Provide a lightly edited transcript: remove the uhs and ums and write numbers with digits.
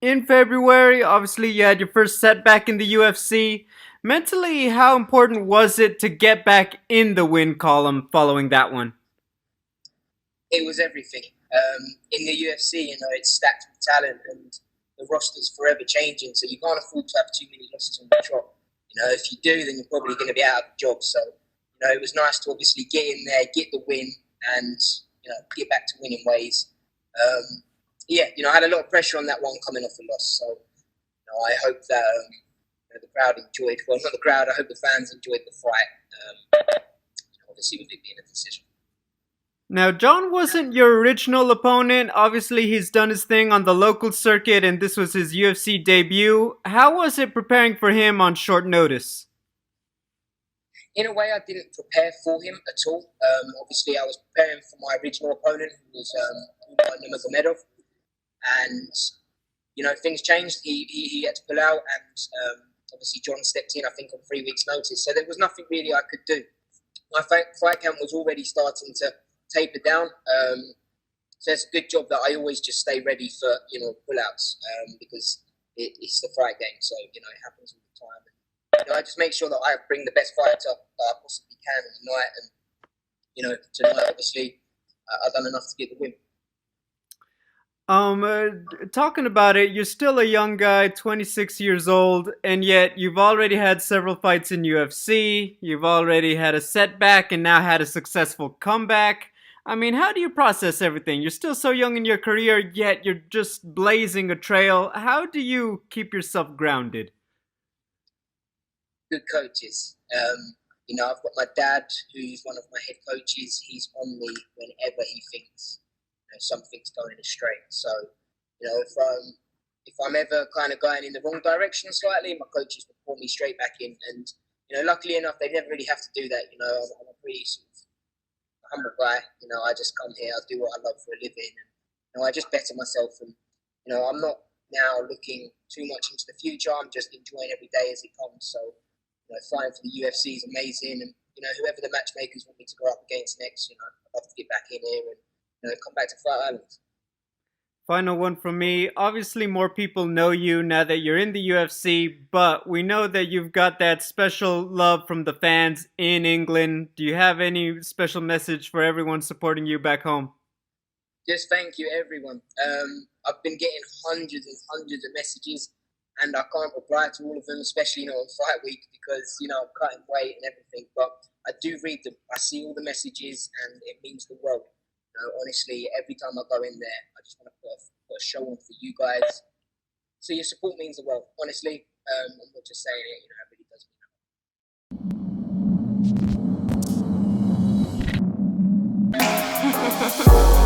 In February, obviously, you had your first setback in the UFC. Mentally, how important was it to get back in the win column following that one? It was everything. In the UFC, it's stacked with talent and the roster's forever changing, so you can't afford to have too many losses on the trot. If you do, then you're probably going to be out of a job. So, it was nice to obviously get in there, get the win, and get back to winning ways. Yeah, I had a lot of pressure on that one coming off a loss. So, I hope that the crowd enjoyed. Well, not the crowd. I hope the fans enjoyed the fight. Obviously, with it being a decision. Now, John wasn't your original opponent. Obviously, he's done his thing on the local circuit, and this was his UFC debut. How was it preparing for him on short notice? In a way, I didn't prepare for him at all. Obviously, I was preparing for my original opponent, who was Nurmagomedov, and things changed. He had to pull out, and obviously John stepped in. I think on 3 weeks' notice, so there was nothing really I could do. My fight camp was already starting to taper down. So it's a good job that I always just stay ready for pullouts because it's the fight game. So it happens all the time. And, I just make sure that I bring the best fighter that I possibly can on the night. And tonight obviously I've done enough to get the win. Talking about it, you're still a young guy, 26 years old, and yet you've already had several fights in UFC. You've already had a setback and now had a successful comeback. I mean, how do you process everything? You're still so young in your career, yet you're just blazing a trail. How do you keep yourself grounded? Good coaches. I've got my dad, who's one of my head coaches. He's on me whenever he thinks something's going astray. So, if I'm ever kind of going in the wrong direction slightly, my coaches will pull me straight back in. And luckily enough, they never really have to do that. I'm a pretty sort of humble guy. I just come here, I do what I love for a living, and I just better myself. And I'm not now looking too much into the future. I'm just enjoying every day as it comes. So, fighting for the UFC is amazing, and whoever the matchmakers want me to go up against next, I'd love to get back in here and come back to Fight Island. Final one from me. Obviously, more people know you now that you're in the UFC, but we know that you've got that special love from the fans in England. Do you have any special message for everyone supporting you back home? Just thank you, everyone. I've been getting hundreds and hundreds of messages, and I can't reply to all of them, especially on fight week because I'm cutting weight and everything. But I do read them. I see all the messages, and it means the world. Honestly, every time I go in there, I just want to put a show on for you guys. So your support means the world. Honestly, I'm not just saying it. It really does mean the world.